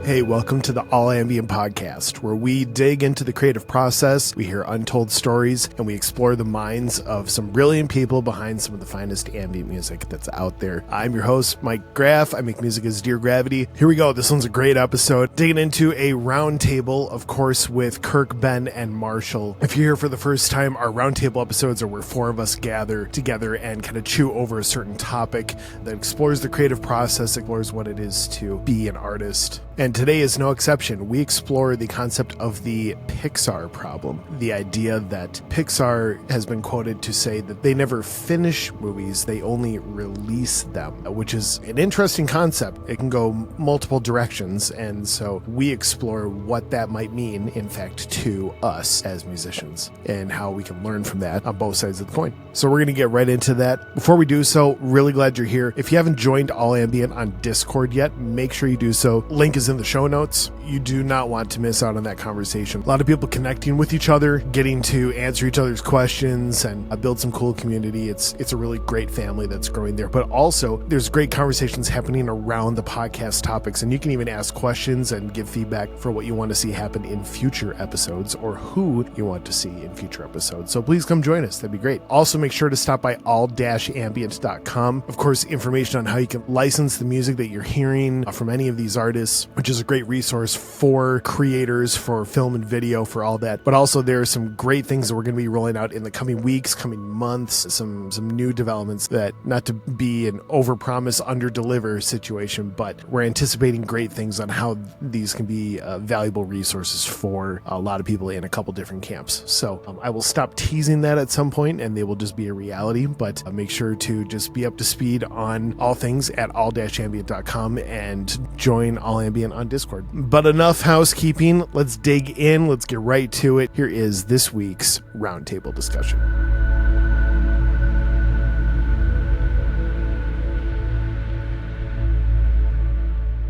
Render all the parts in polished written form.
Hey, welcome to the All Ambient podcast, where we dig into the creative process, we hear untold stories, and we explore the minds of some brilliant people behind some of the finest ambient music that's out there. I'm your host, Mike Graff. I make music as Dear Gravity. Here we go. This one's a great episode. Digging into a roundtable, of course, with Kirk, Ben, and Marshall. If you're here for the first time, our roundtable episodes are where four of us gather together and kind of chew over a certain topic that explores the creative process, explores what it is to be an artist. And today is no exception. We explore the concept of the Pixar problem. The idea that Pixar has been quoted to say that they never finish movies, they only release them, which is an interesting concept. It can go multiple directions, and so we explore what that might mean, in fact, to us as musicians, and how we can learn from that on both sides of the coin. So we're going to get right into that. Before we do so, really glad you're here. If you haven't joined All Ambient on Discord yet, make sure you do so. Link is in the show notes. You do not want to miss out on that conversation. A lot of people connecting with each other, getting to answer each other's questions and build some cool community. It's a really great family that's growing there. But also, there's great conversations happening around the podcast topics, and you can even ask questions and give feedback for what you want to see happen in future episodes or who you want to see in future episodes. So please come join us. That'd be great. Also, make sure to stop by all-ambient.com. Of course, information on how you can license the music that you're hearing from any of these artists, which is a great resource for creators, for film and video, for all that. But also there are some great things that we're going to be rolling out in the coming weeks, coming months, some new developments that, not to be an overpromise, underdeliver situation, but we're anticipating great things on how these can be valuable resources for a lot of people in a couple different camps. So I will stop teasing that at some point and they will just be a reality, but make sure to just be up to speed on all things at all-ambient.com and join All Ambient on Discord. But enough housekeeping. Let's dig in. Let's get right to it. Here is this week's roundtable discussion.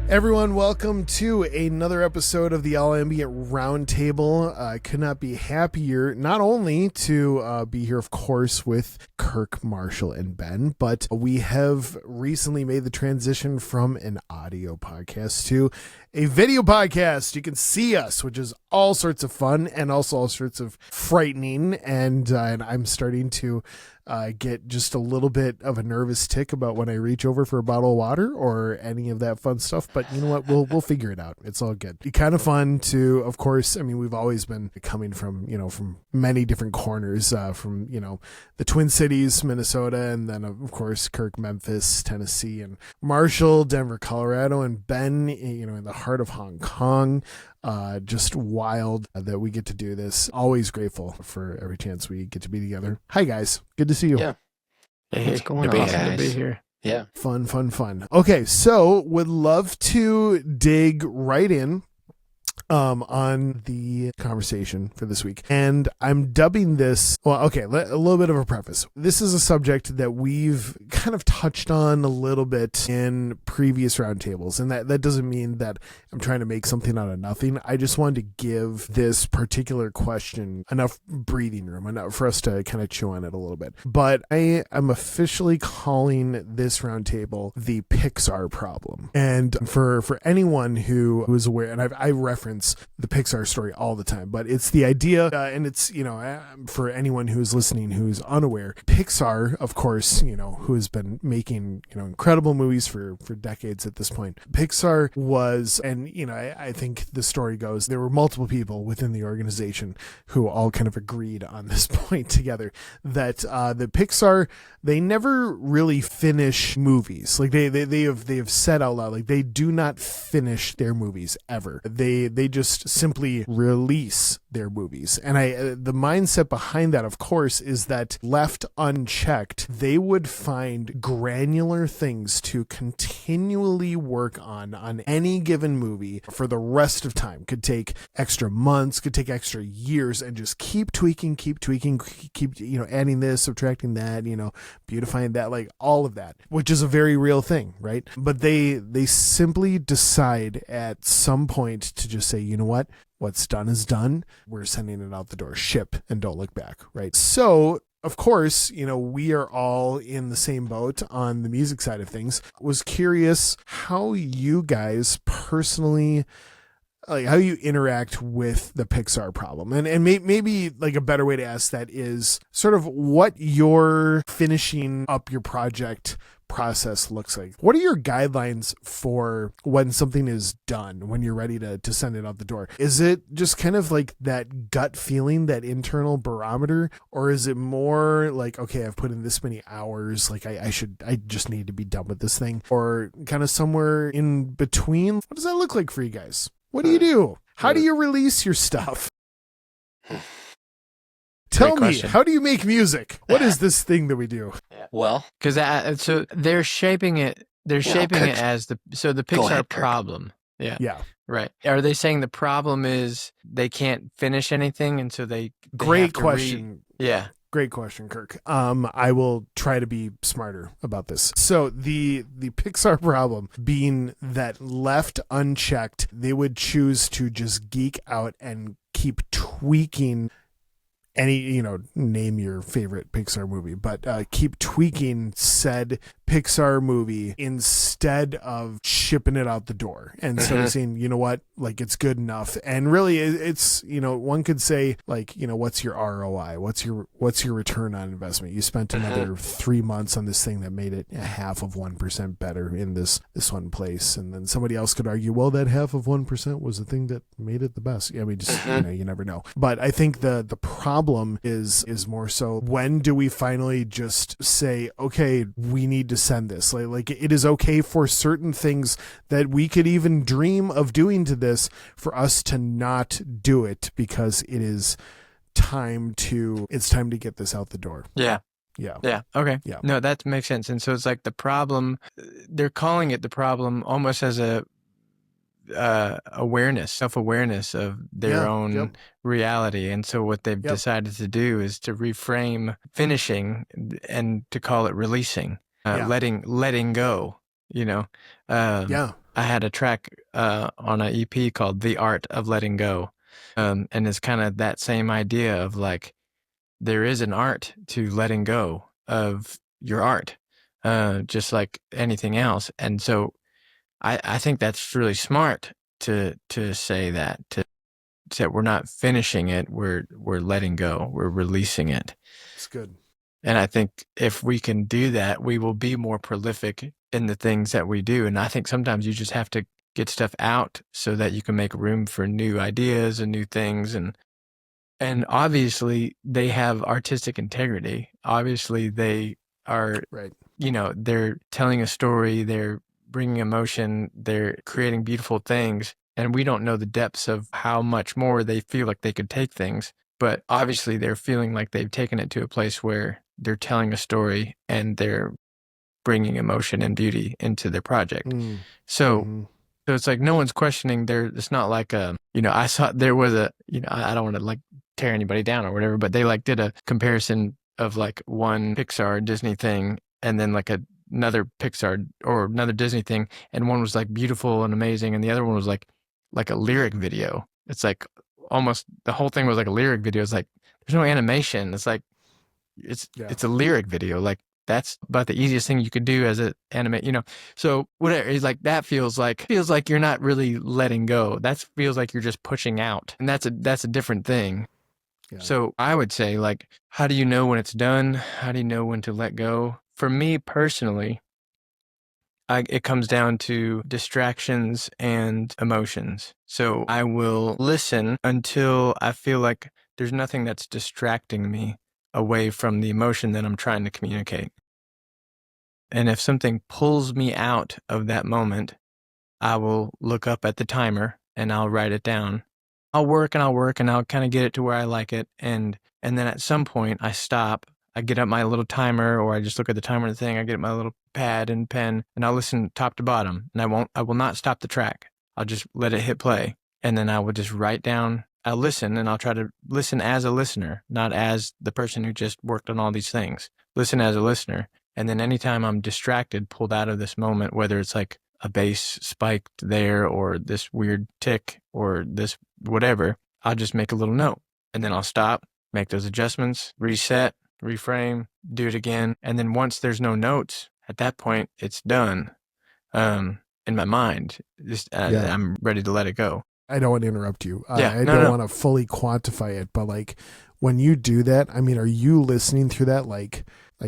Everyone, welcome to another episode of the All Ambient Roundtable. I could not be happier, not only to be here, of course, with Kirk, Marshall, and Ben, but we have recently made the transition from an audio podcast to a video podcast. You can see us, which is all sorts of fun and also all sorts of frightening. And I'm starting to get just a little bit of a nervous tick about when I reach over for a bottle of water or any of that fun stuff. But you know what? We'll figure it out. It's all good. It's kind of fun to, of course, I mean, we've always been coming from many different corners, from, the Twin Cities, Minnesota, and then, of course, Kirk, Memphis, Tennessee, and Marshall, Denver, Colorado, and Ben, in the heart of Hong Kong. Just wild that we get to do this. Always grateful for every chance we get to be together. Hi, guys. Good to see you. Yeah. Hey, What's going on? Awesome to be here. Yeah. Fun. Okay, so would love to dig right in on the conversation for this week. And I'm dubbing this, a little bit of a preface. This is a subject that we've kind of touched on a little bit in previous roundtables. And that doesn't mean that I'm trying to make something out of nothing. I just wanted to give this particular question enough breathing room, enough for us to kind of chew on it a little bit. But I am officially calling this roundtable the Pixar Problem. And for anyone who is aware, and I reference the Pixar story all the time, but it's the idea, and it's, for anyone who's listening who's unaware, Pixar, of course, who has been making, incredible movies for decades at this point. Pixar was, and, I think the story goes, there were multiple people within the organization who all kind of agreed on this point together, that the Pixar, they never really finish movies. Like they have said out loud, like they do not finish their movies ever. They just simply release their movies. And the mindset behind that, of course, is that left unchecked, they would find granular things to continually work on any given movie for the rest of time. Could take extra months, could take extra years, and just keep tweaking, keep adding this, subtracting that, beautifying that, like all of that, which is a very real thing, right? But they simply decide at some point to just say, you know what? What's done is done. We're sending it out the door. Ship and don't look back, right? So of course, we are all in the same boat on the music side of things. Was curious how you guys personally, like, how you interact with the Pixar problem. And maybe like a better way to ask that is sort of what your finishing up your project process looks like. What are your guidelines for when something is done, when you're ready to send it out the door? Is it just kind of like that gut feeling, that internal barometer, or is it more like, okay, I've put in this many hours, like I just need to be done with this thing, or kind of somewhere in between? What does that look like for you guys? What do you do? How do you release your stuff? Tell me, how do you make music? What is this thing that we do? Well, because so they're shaping it. They're shaping it as the Pixar ahead, problem. Yeah. Right. Are they saying the problem is they can't finish anything, and so they Great question. Yeah. Great question, Kirk. I will try to be smarter about this. So the Pixar problem being that left unchecked, they would choose to just geek out and keep tweaking any, name your favorite Pixar movie, but keep tweaking said Pixar movie instead of shipping it out the door and sort of saying, you know what, like it's good enough. And really it's, one could say like, what's your ROI? What's your return on investment? You spent another 3 months on this thing that made it 0.5% better in this one place. And then somebody else could argue, well, that 0.5% was the thing that made it the best. Yeah, we just, you never know. But I think the problem is more so, when do we finally just say, okay, we need to send this? Like it is okay for certain things that we could even dream of doing to this for us to not do it because it is time to get this out the door. Yeah. Yeah. Yeah. Okay. Yeah. No, that makes sense. And so it's like the problem, they're calling it the problem almost as a self-awareness of their own reality. And so what they've decided to do is to reframe finishing and to call it releasing, letting go, I had a track on an EP called The Art of Letting Go. And it's kind of that same idea of like, there is an art to letting go of your art, just like anything else. And so I think that's really smart to say that we're not finishing it, we're letting go, we're releasing it. It's good. And I think if we can do that, we will be more prolific in the things that we do. And I think sometimes you just have to get stuff out so that you can make room for new ideas and new things. And obviously they have artistic integrity. Obviously they are, right. They're telling a story, they're bringing emotion, they're creating beautiful things, and we don't know the depths of how much more they feel like they could take things, but obviously they're feeling like they've taken it to a place where they're telling a story and they're bringing emotion and beauty into their project. So it's like no one's questioning it's not like I saw there was I don't want to like tear anybody down or whatever, but they like did a comparison of like one Pixar Disney thing and then like another Pixar or another Disney thing, and one was like beautiful and amazing, and the other one was like a lyric video. It's like almost the whole thing was like a lyric video. It's like there's no animation. It's like it's a lyric video. Like that's about the easiest thing you could do as an animate. So whatever. It's like that feels like you're not really letting go. That feels like you're just pushing out, and that's a different thing. Yeah. So I would say, like, how do you know when it's done? How do you know when to let go? For me personally, it comes down to distractions and emotions. So I will listen until I feel like there's nothing that's distracting me away from the emotion that I'm trying to communicate. And if something pulls me out of that moment, I will look up at the timer and I'll write it down. I'll work and I'll kind of get it to where I like it. And then at some point I stop. I get up my little timer, or I just look at the timer thing. I get my little pad and pen, and I'll listen top to bottom. And I will not stop the track. I'll just let it hit play. And then I will just write down, I'll listen, and I'll try to listen as a listener, not as the person who just worked on all these things. Listen as a listener. And then anytime I'm distracted, pulled out of this moment, whether it's like a bass spiked there or this weird tick or this whatever, I'll just make a little note. And then I'll stop, make those adjustments, reset, reframe, do it again. And then once there's no notes, at that point, it's done. In my mind, I'm ready to let it go. I don't want to interrupt you. Yeah, I don't want to fully quantify it, but like when you do that, I mean, are you listening through that like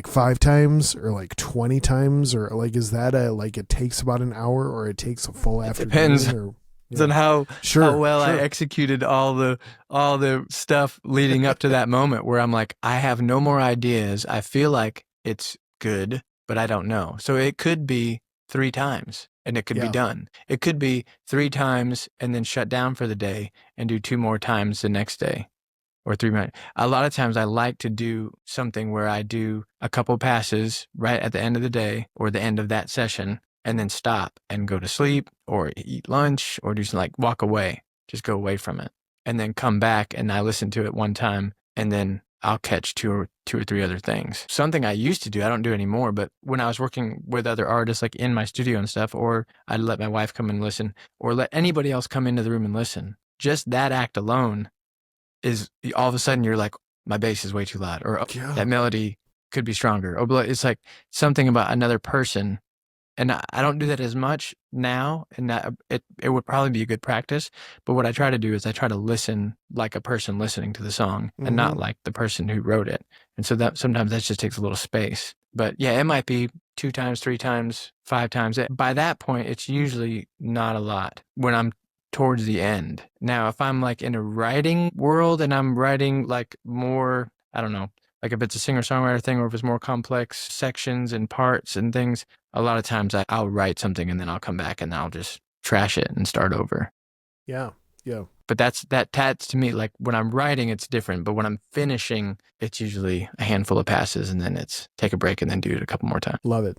5 times or like 20 times, or like is that like it takes about an hour or it takes a full afternoon? Depends. Or, on how well I executed all the stuff leading up to that moment where I'm like, I have no more ideas. I feel like it's good, but I don't know. So it could be 3 times and it could be done. It could be 3 times and then shut down for the day and do 2 more times the next day. Or 3 minutes. A lot of times I like to do something where I do a couple passes right at the end of the day or the end of that session and then stop and go to sleep or eat lunch or do something like walk away, just go away from it and then come back and I listen to it one time and then I'll catch two or 3 other things. Something I used to do, I don't do anymore, but when I was working with other artists like in my studio and stuff, or I'd let my wife come and listen or let anybody else come into the room and listen, just that act alone is all of a sudden you're like, my bass is way too loud, or that melody could be stronger. Or it's like something about another person. And I don't do that as much now, and that it would probably be a good practice. But what I try to do is I try to listen like a person listening to the song and not like the person who wrote it. And so that sometimes that just takes a little space. But yeah, it might be 2 times, 3 times, 5 times. By that point, it's usually not a lot when I'm towards the end. Now, if I'm like in a writing world and I'm writing like more, I don't know, like if it's a singer-songwriter thing or if it's more complex sections and parts and things, a lot of times I'll write something and then I'll come back and I'll just trash it and start over. Yeah. But that's to me, like when I'm writing, it's different. But when I'm finishing, it's usually a handful of passes and then it's take a break and then do it a couple more times. Love it.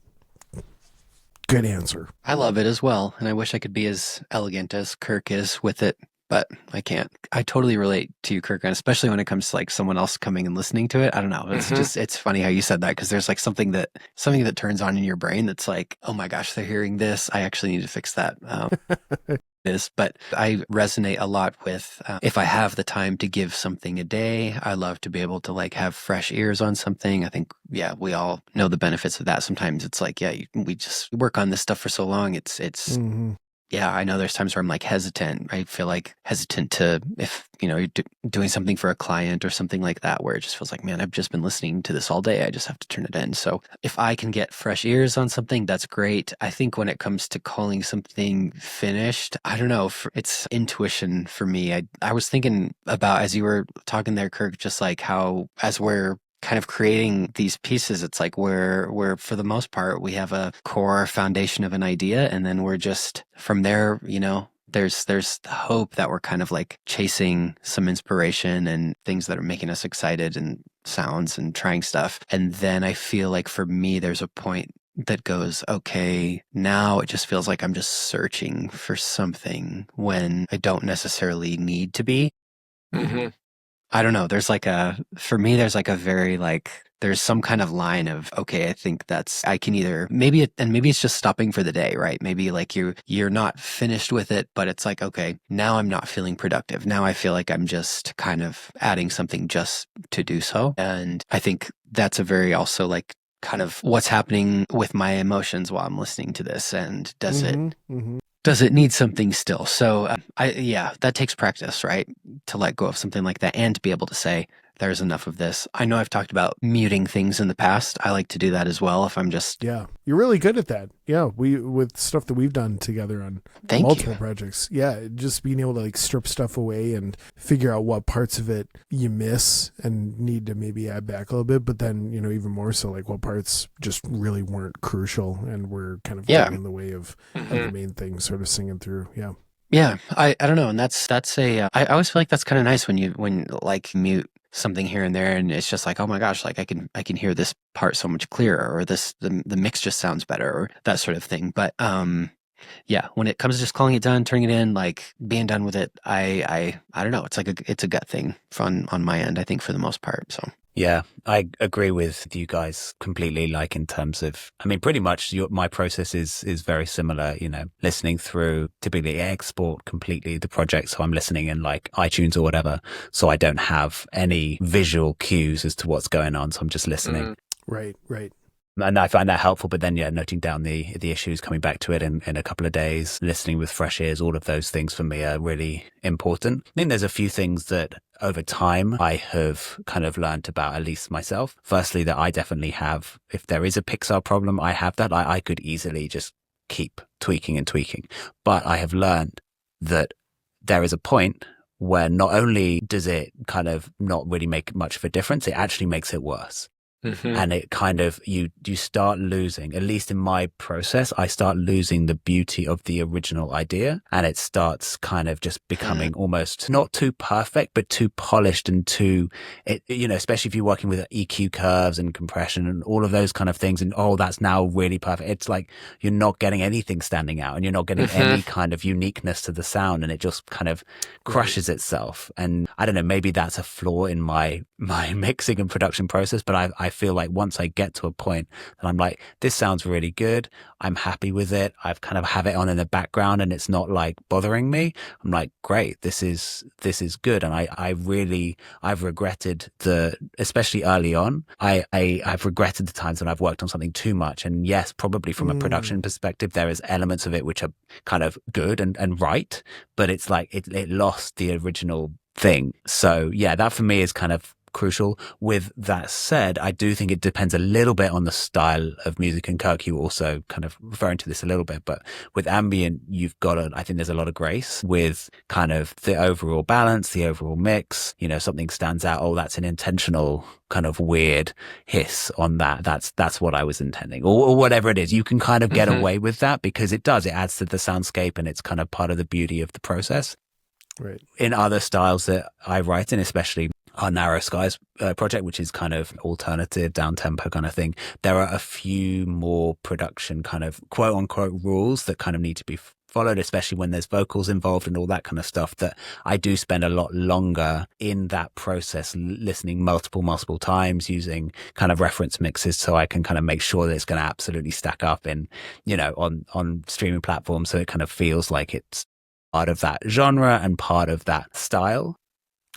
Good answer. I love it as well. And I wish I could be as elegant as Kirk is with it, but I can't. I totally relate to you, Kirk, and especially when it comes to like someone else coming and listening to it. I don't know. It's just, it's funny how you said that because there's like something that turns on in your brain that's like, oh my gosh, they're hearing this. I actually need to fix that. But I resonate a lot with if I have the time to give something a day, I love to be able to like have fresh ears on something. I think, we all know the benefits of that. Sometimes it's like, we just work on this stuff for so long. It's I know there's times where I'm like hesitant. I feel like hesitant to, if, you're doing something for a client or something like that, where it just feels like, man, I've just been listening to this all day. I just have to turn it in. So if I can get fresh ears on something, that's great. I think when it comes to calling something finished, I don't know, it's intuition for me. I was thinking about, as you were talking there, Kirk, just like how, as we're kind of creating these pieces, it's like we're for the most part, we have a core foundation of an idea, and then we're just from there, there's the hope that we're kind of like chasing some inspiration and things that are making us excited and sounds and trying stuff. And then I feel like for me, there's a point that goes, okay, now it just feels like I'm just searching for something when I don't necessarily need to be. I don't know. There's like for me, there's like a very like, there's some kind of line of, okay, I think I can either, maybe it's just stopping for the day, right? Maybe like you're not finished with it, but it's like, okay, now I'm not feeling productive. Now I feel like I'm just kind of adding something just to do so. And I think that's a very also like kind of what's happening with my emotions while I'm listening to this. And does it need something still? So that takes practice, right? To let go of something like that and to be able to say, there's enough of this. I know I've talked about muting things in the past. I like to do that as well if I'm just... Yeah, you're really good at that. Yeah, with stuff that we've done together on multiple projects. Yeah, just being able to like strip stuff away and figure out what parts of it you miss and need to maybe add back a little bit, but then, even more so like what parts just really weren't crucial and were kind of getting in the way of the main thing sort of singing through. Yeah. Yeah, I don't know. And that's I always feel like that's kind of nice when like mute something here and there and it's just like, oh my gosh, like I can hear this part so much clearer, or the mix just sounds better, or that sort of thing. But when it comes to just calling it done, turning it in, like being done with it, I don't know. It's like it's a gut thing on my end, I think, for the most part. So Yeah, I agree with you guys completely. Like in terms of, I mean, pretty much my process is very similar. Listening through, typically I export completely the project, so I'm listening in like iTunes or whatever, so I don't have any visual cues as to what's going on. So I'm just listening. Right. And I find that helpful, but then, noting down the issues, coming back to it in a couple of days, listening with fresh ears, all of those things for me are really important. I think there's a few things that over time I have kind of learned about, at least myself. Firstly, that I definitely have, if there is a Pixar problem, I have that. I could easily just keep tweaking and tweaking. But I have learned that there is a point where not only does it kind of not really make much of a difference, it actually makes it worse. And it kind of, you start losing, at least in my process, I start losing the beauty of the original idea, and it starts kind of just becoming almost not too perfect, but too polished and too, especially if you're working with EQ curves and compression and all of those kind of things. And that's now really perfect. It's like you're not getting anything standing out, and you're not getting any kind of uniqueness to the sound, and it just kind of crushes itself. And I don't know, maybe that's a flaw in my mixing and production process, but I feel like once I get to a point that I'm like, this sounds really good, I'm happy with it, I've kind of have it on in the background and it's not like bothering me, I'm like, great, this is good. And I've regretted especially early on, I've regretted the times when I've worked on something too much. And yes, probably from a production perspective, there is elements of it which are kind of good and right, but it's like it lost the original thing. So yeah, that for me is kind of crucial. With that said, I do think it depends a little bit on the style of music, and Kirk, you also kind of referring to this a little bit, but with ambient, I think there's a lot of grace with kind of the overall balance, the overall mix. Something stands out, that's an intentional kind of weird hiss on that. That's what I was intending, or whatever it is. You can kind of get away with that because it adds to the soundscape, and it's kind of part of the beauty of the process. Right. In other styles that I write in, especially our Narrow Skies project, which is kind of alternative, down tempo kind of thing, there are a few more production kind of quote unquote rules that kind of need to be followed, especially when there's vocals involved and all that kind of stuff, that I do spend a lot longer in that process, listening multiple times, using kind of reference mixes so I can kind of make sure that it's going to absolutely stack up in, on streaming platforms. So it kind of feels like it's part of that genre and part of that style.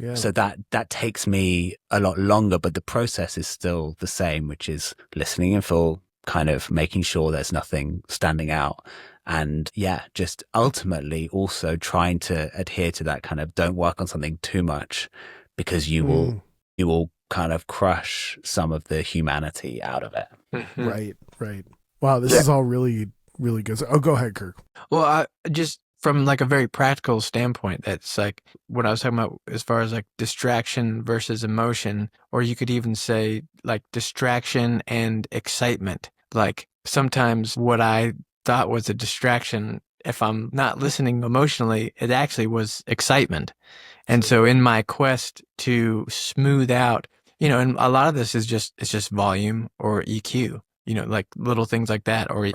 Yeah. So that takes me a lot longer, but the process is still the same, which is listening in full, kind of making sure there's nothing standing out. And just ultimately also trying to adhere to that kind of, don't work on something too much, because you will kind of crush some of the humanity out of it. Right. Wow, this is all really, really good. Oh, go ahead, Kirk. Well, I just, from like a very practical standpoint, that's like what I was talking about as far as like distraction versus emotion, or you could even say like distraction and excitement. Like sometimes what I thought was a distraction, if I'm not listening emotionally, it actually was excitement. And so in my quest to smooth out, and a lot of this is it's just volume or EQ, like little things like that, or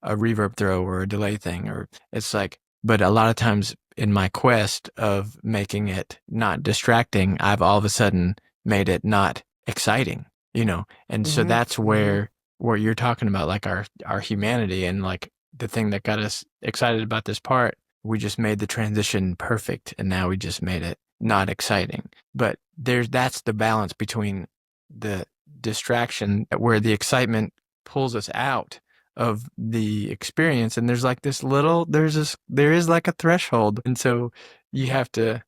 a reverb throw or a delay thing, or it's like, but a lot of times in my quest of making it not distracting, I've all of a sudden made it not exciting, and so that's where you're talking about like our humanity, and like the thing that got us excited about this part, we just made the transition perfect, and now we just made it not exciting. But that's the balance between the distraction where the excitement pulls us out of the experience, and there's like there is like a threshold, and so you have to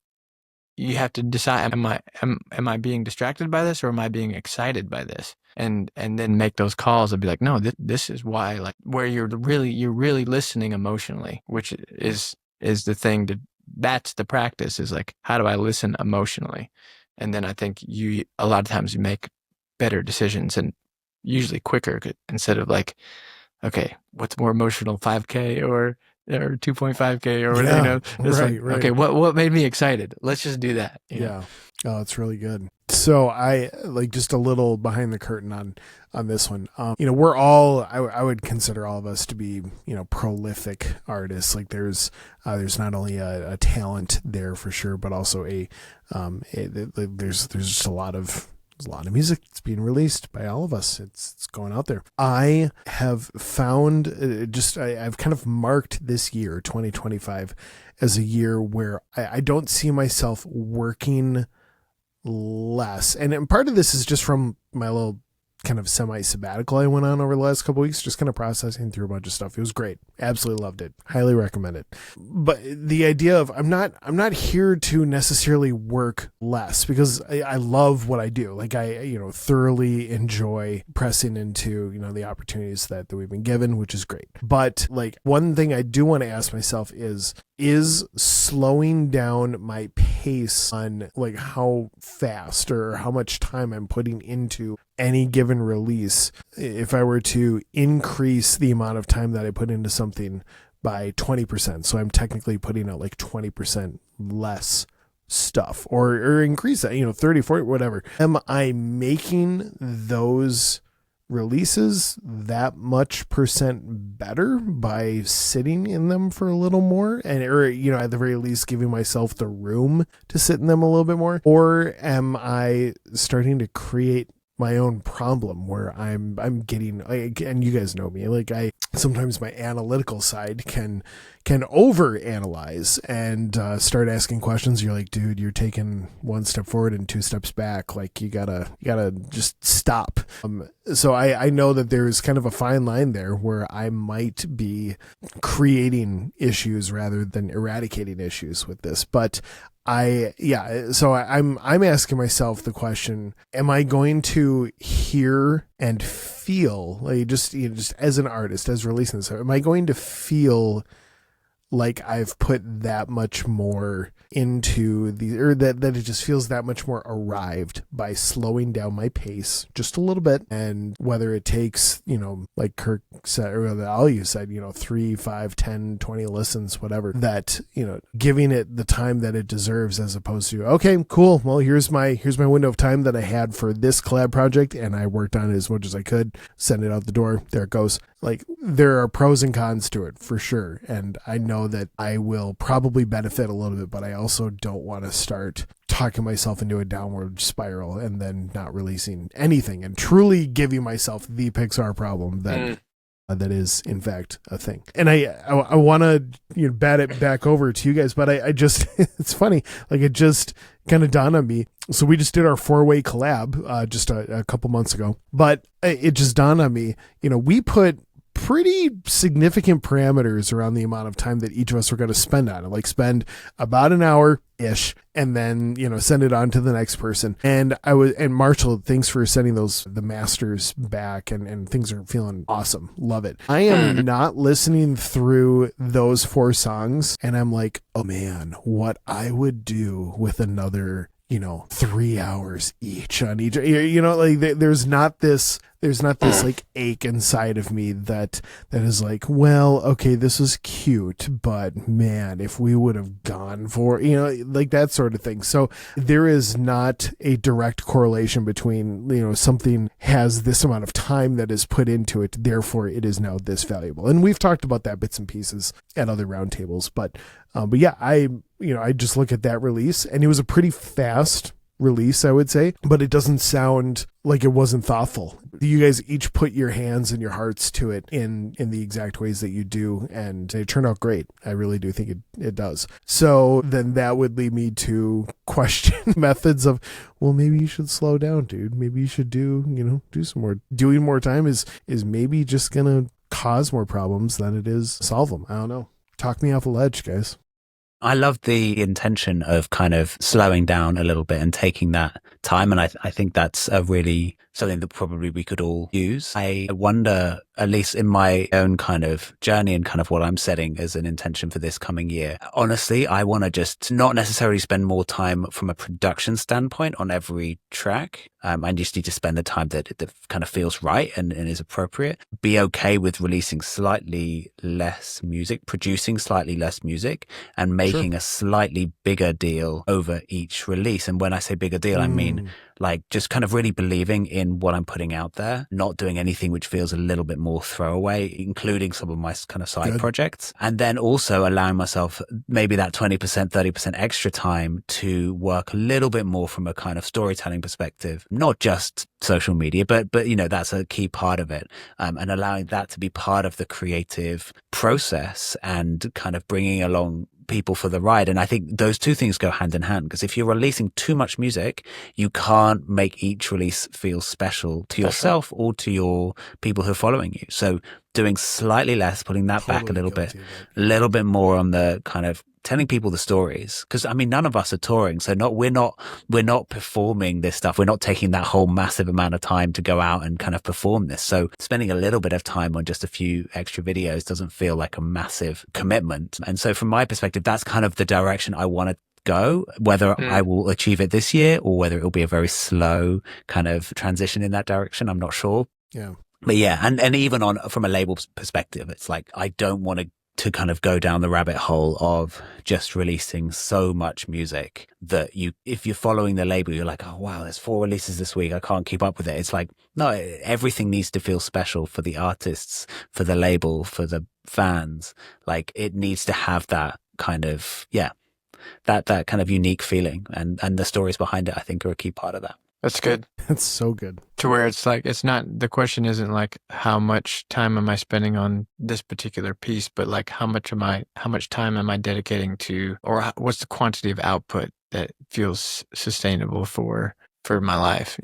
decide, am I being distracted by this, or am I being excited by this, and then make those calls and be like, no, this is why, like where you're really listening emotionally, which is the thing that's the practice, is like, how do I listen emotionally? And then I think a lot of times you make better decisions, and usually quicker, instead of like, okay, what's more emotional, 5K or 2.5K or whatever, it's right. Okay, what made me excited? Let's just do that. Yeah. Oh, it's really good. So I like just a little behind the curtain on this one. We're all, I would consider all of us to be, prolific artists. Like there's not only a talent there for sure, but also there's just a lot of there's a lot of music that's being released by all of us. It's going out there. I have found I've kind of marked this year, 2025, as a year where I don't see myself working less. And part of this is just from my little kind of semi-sabbatical I went on over the last couple of weeks, just kind of processing through a bunch of stuff. It was great. Absolutely loved it. Highly recommend it. But the idea of I'm not here to necessarily work less, because I love what I do. Like I thoroughly enjoy pressing into, the opportunities that we've been given, which is great. But like one thing I do want to ask myself is slowing down my pace on like how fast or how much time I'm putting into any given release. If I were to increase the amount of time that I put into something by 20%, so I'm technically putting out like 20% less stuff, or increase that, 30, 40, whatever. Am I making those releases that much percent better by sitting in them for a little more, or at the very least giving myself the room to sit in them a little bit more? Or am I starting to create my own problem where I'm getting, and you guys know me, like sometimes my analytical side can over analyze and start asking questions. You're like, dude, you're taking one step forward and two steps back. Like you gotta just stop. So I know that there's kind of a fine line there where I might be creating issues rather than eradicating issues with this. But so I'm asking myself the question, am I going to hear and feel, like just as an artist, as releasing this, am I going to feel like I've put that much more into that it just feels that much more arrived by slowing down my pace just a little bit? And whether it takes, like Kirk said, or all you said, 3, 5, 10, 20 listens, whatever, that, giving it the time that it deserves, as opposed to, okay, cool, well, here's my window of time that I had for this collab project, and I worked on it as much as I could, send it out the door, there it goes. Like, there are pros and cons to it for sure. And I know that I will probably benefit a little bit, but I also don't want to start talking myself into a downward spiral and then not releasing anything and truly giving myself the Pixar problem that is in fact a thing. And I want to bat it back over to you guys, but I just, it's funny. Like it just kind of dawned on me. So we just did our 4-way collab just a couple months ago, but it just dawned on me, we put pretty significant parameters around the amount of time that each of us were going to spend on it, like spend about an hour ish and then send it on to the next person. And Marshall, thanks for sending the masters back, and things are feeling awesome. Love it. I am not listening through those 4 songs and I'm like, oh man, what I would do with another 3 hours each on each, like there's not this like ache inside of me that is like, well, okay, this is cute, but man, if we would have gone for, like that sort of thing. So there is not a direct correlation between, something has this amount of time that is put into it, therefore it is now this valuable. And we've talked about that bits and pieces at other roundtables, but yeah, I just look at that release and it was a pretty fast release, I would say, but it doesn't sound like it wasn't thoughtful. You guys each put your hands and your hearts to it in the exact ways that you do, and it turned out great. I really do think it does. So then that would lead me to question methods of, well, maybe you should slow down, dude. Maybe you should do some more. Doing more time is maybe just gonna cause more problems than it is solve them. I don't know. Talk me off a ledge, guys. I love the intention of kind of slowing down a little bit and taking that time. And I think that's a really something that probably we could all use. I wonder, at least in my own kind of journey and kind of what I'm setting as an intention for this coming year, honestly, I want to just not necessarily spend more time from a production standpoint on every track. I just need to spend the time that kind of feels right and is appropriate. Be okay with releasing slightly less music, producing slightly less music, and making a slightly bigger deal over each release. And when I say bigger deal, I mean like just kind of really believing in what I'm putting out there, not doing anything which feels a little bit more throwaway, including some of my kind of side projects. And then also allowing myself maybe that 20%, 30% extra time to work a little bit more from a kind of storytelling perspective, not just social media, but that's a key part of it. And allowing that to be part of the creative process and kind of bringing along people for the ride. And I think those two things go hand in hand, because if you're releasing too much music, you can't make each release feel special to yourself or to your people who are following you. So doing slightly less, putting that back a little bit more on the kind of telling people the stories. Because I mean, none of us are touring, so we're not performing this stuff. We're not taking that whole massive amount of time to go out and kind of perform this. So spending a little bit of time on just a few extra videos doesn't feel like a massive commitment. And so from my perspective, that's kind of the direction I want to go. Whether I will achieve it this year or whether it'll be a very slow kind of transition in that direction, I'm not sure. Yeah. But yeah, and even from a label perspective, it's like I don't want to kind of go down the rabbit hole of just releasing so much music that if you're following the label, you're like, oh wow, there's 4 releases this week, I can't keep up with it. It's like, no, everything needs to feel special for the artists, for the label, for the fans. Like it needs to have that kind of, that kind of unique feeling, and the stories behind it, I think, are a key part of that. That's good. That's so good. To where it's like, it's not, the question isn't like, how much time am I spending on this particular piece, but like, how much time am I dedicating to, or what's the quantity of output that feels sustainable for my life,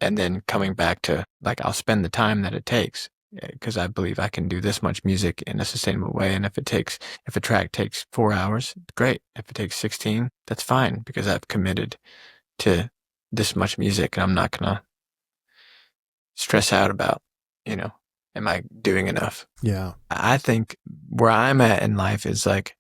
and then coming back to like, I'll spend the time that it takes, because I believe I can do this much music in a sustainable way. And if a track takes 4 hours, great. If it takes 16, that's fine, because I've committed to this much music, and I'm not gonna stress out about, am I doing enough? Yeah. I think where I'm at in life is like,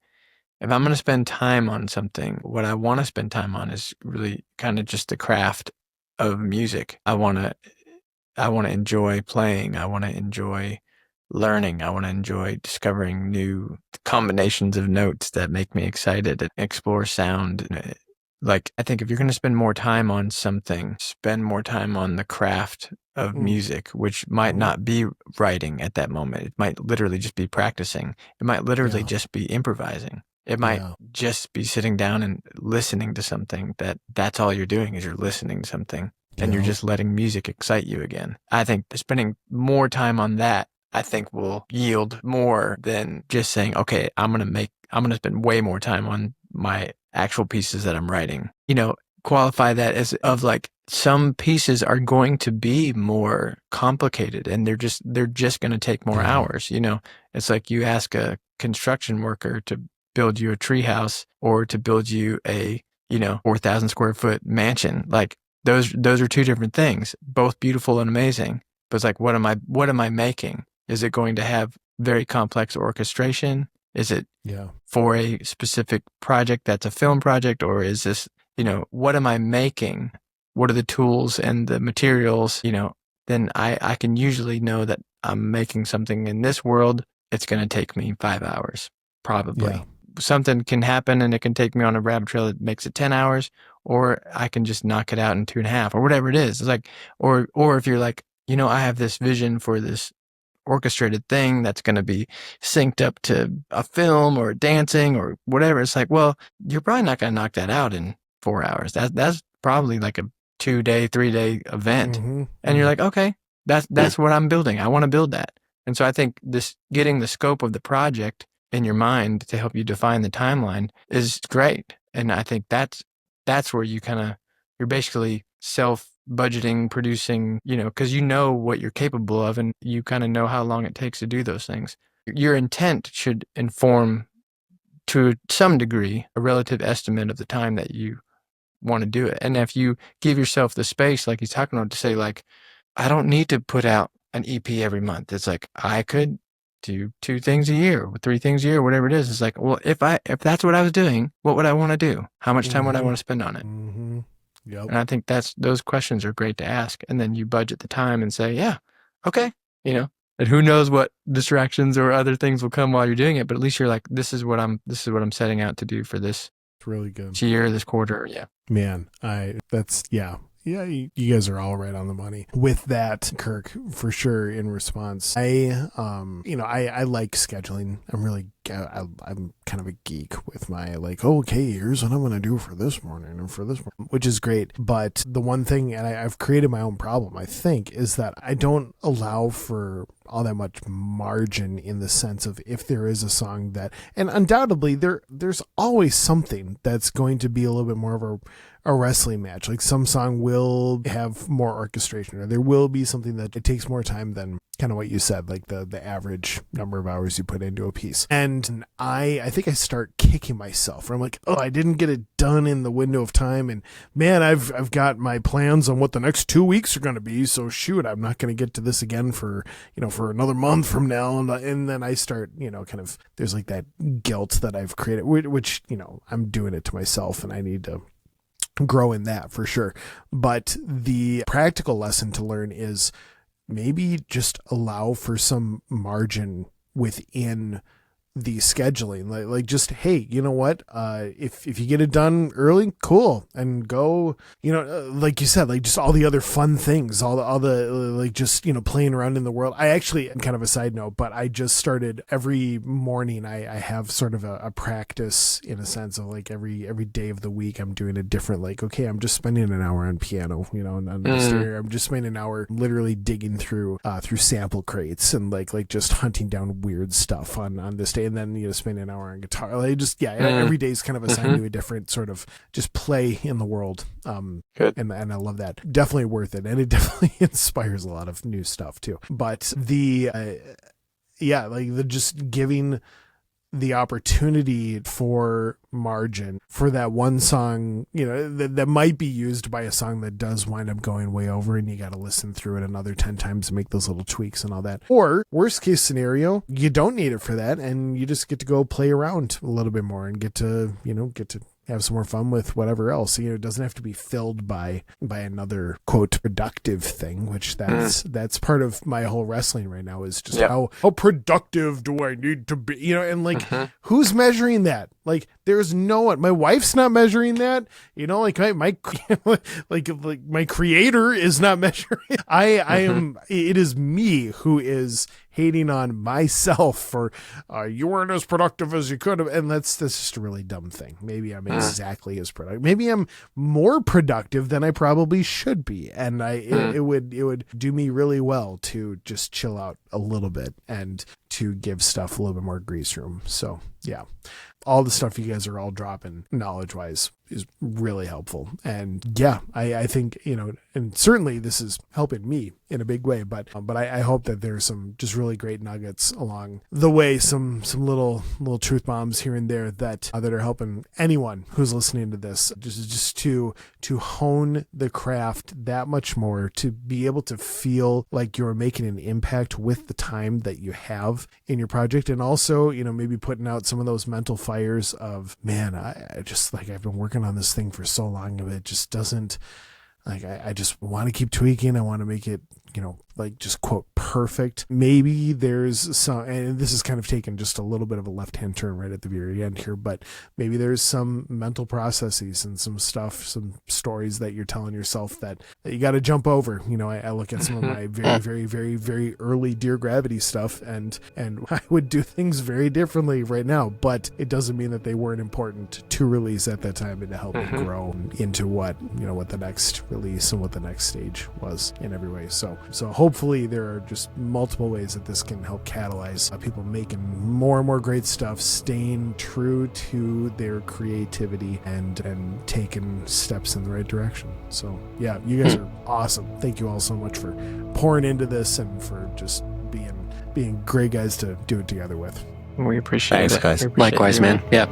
if I'm gonna spend time on something, what I want to spend time on is really kind of just the craft of music. I want to enjoy playing. I want to enjoy learning. I want to enjoy discovering new combinations of notes that make me excited and explore sound. Like, I think if you're going to spend more time on something, spend more time on the craft of music, which might not be writing at that moment. It might literally just be practicing. It might literally just be improvising. It might just be sitting down and listening to something that's all you're doing, is you're listening to something and you're just letting music excite you again. I think spending more time on that, I think, will yield more than just saying, okay, I'm going to spend way more time on my actual pieces that I'm writing. Qualify that as of like, some pieces are going to be more complicated and they're just going to take more hours. It's like you ask a construction worker to build you a treehouse or to build you a 4,000 square foot mansion. Like those are two different things, both beautiful and amazing. But it's like, what am I making? Is it going to have very complex orchestration? Is it for a specific project that's a film project? Or is this, what am I making? What are the tools and the materials? Then I can usually know that I'm making something in this world. It's going to take me 5 hours, probably. Yeah. Something can happen and it can take me on a rabbit trail that makes it 10 hours, or I can just knock it out in 2.5 or whatever it is. It's like, or if you're like, I have this vision for this orchestrated thing that's going to be synced up to a film or dancing or whatever. It's like, well, you're probably not going to knock that out in 4 hours. That's probably like a 2-day, 3-day event. And you're like, okay, that's what I'm building. I want to build that. And so I think this getting the scope of the project in your mind to help you define the timeline is great. And I think that's where you're basically self-budgeting, producing, because you know what you're capable of and you kind of know how long it takes to do those things. Your intent should inform, to some degree, a relative estimate of the time that you want to do it. And if you give yourself the space, like he's talking about, to say like, I don't need to put out an EP every month. It's like, I could do 2 things a year, or 3 things a year, whatever it is. It's like, well, if that's what I was doing, what would I want to do? How much time would I want to spend on it? Yep. And I think those questions are great to ask. And then you budget the time and say, yeah, okay, and who knows what distractions or other things will come while you're doing it. But at least you're like, this is what I'm setting out to do for this. It's really good. Year, this quarter. Yeah. Man, Yeah, you guys are all right on the money with that, Kirk, for sure. In response, I like scheduling. I'm kind of a geek with my like, oh, okay, here's what I'm going to do for this morning and for this morning, which is great. But the one thing, and I've created my own problem, I think, is that I don't allow for all that much margin in the sense of if there is a song that, and undoubtedly there's always something that's going to be a little bit more of a wrestling match. Like some song will have more orchestration, or there will be something that it takes more time than kind of what you said, like the average number of hours you put into a piece. And I think I start kicking myself. I'm like, oh, I didn't get it done in the window of time, and man, I've got my plans on what the next 2 weeks are going to be. So shoot, I'm not going to get to this again for another month from now. And then I start, kind of, there's like that guilt that I've created, which I'm doing it to myself, and I need to grow in that for sure. But the practical lesson to learn is maybe just allow for some margin within the scheduling, like just, hey, you know what, if you get it done early, cool, and go, like you said, like just all the other fun things, all the like just playing around in the world. I actually, kind of a side note, but I just started every morning, I have sort of a practice in a sense of like every day of the week I'm doing a different, like, okay, I'm just spending an hour on piano, and I'm just spending an hour literally digging through sample crates and like just hunting down weird stuff on this day. And then spend an hour on guitar. Like just every day is kind of assigned to a different sort of just play in the world. Good. And I love that. Definitely worth it, and it definitely inspires a lot of new stuff too. But the just giving the opportunity for margin for that one song, that might be used by a song that does wind up going way over, and you got to listen through it another 10 times to make those little tweaks and all that. Or worst case scenario, you don't need it for that, and you just get to go play around a little bit more and get to have some more fun with whatever else. It doesn't have to be filled by another quote productive thing, which that's part of my whole wrestling right now is just how productive do I need to be, and like who's measuring that? Like there's no one. My wife's not measuring that, like my like my creator is not measuring. I am, it is me who is hating on myself for you weren't as productive as you could have, and that's just a really dumb thing. Maybe I'm exactly as productive. Maybe I'm more productive than I probably should be, and it would do me really well to just chill out a little bit and to give stuff a little bit more grease room. So yeah, all the stuff you guys are all dropping knowledge wise is really helpful. And yeah, I think, and certainly this is helping me in a big way, but I hope that there's some just really great nuggets along the way, some little truth bombs here and there that are helping anyone who's listening to this just to hone the craft that much more, to be able to feel like you're making an impact with the time that you have in your project. And also, maybe putting out some of those mental fires of, man, I just like, I've been working on this thing for so long, it just doesn't, like, I just want to keep tweaking. I want to make it, like just quote perfect. Maybe there's some, and this is kind of taken just a little bit of a left-hand turn right at the very end here, but maybe there's some mental processes and some stuff, some stories that you're telling yourself that you got to jump over. I look at some of my very, very, very, very early Dear Gravity stuff, and I would do things very differently right now, but it doesn't mean that they weren't important to release at that time and to help me grow into what the next release and what the next stage was in every way. So hopefully there are just multiple ways that this can help catalyze people making more and more great stuff, staying true to their creativity and taking steps in the right direction. So yeah, you guys are awesome. Thank you all so much for pouring into this and for just being great guys to do it together with. We appreciate it. Thanks, guys. Likewise, man. Yeah.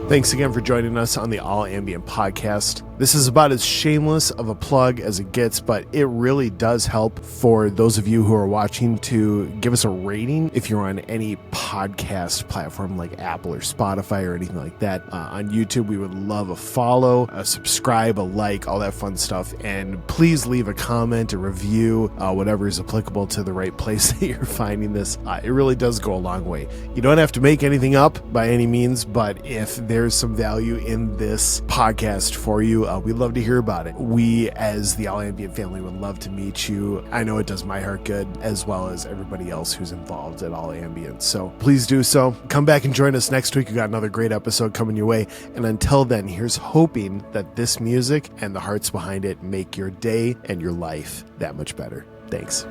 Thanks again for joining us on the All Ambient podcast. This is about as shameless of a plug as it gets, but it really does help for those of you who are watching to give us a rating if you're on any podcast platform like Apple or Spotify or anything like that. On YouTube, we would love a follow, a subscribe, a like, all that fun stuff. And please leave a comment, a review, whatever is applicable to the right place that you're finding this. It really does go a long way. You don't have to make anything up by any means, but if there there's some value in this podcast for you, we'd love to hear about it. We, as the All Ambient family, would love to meet you. I know it does my heart good, as well as everybody else who's involved at All Ambient. So please do so. Come back and join us next week. We got another great episode coming your way. And until then, here's hoping that this music and the hearts behind it make your day and your life that much better. Thanks.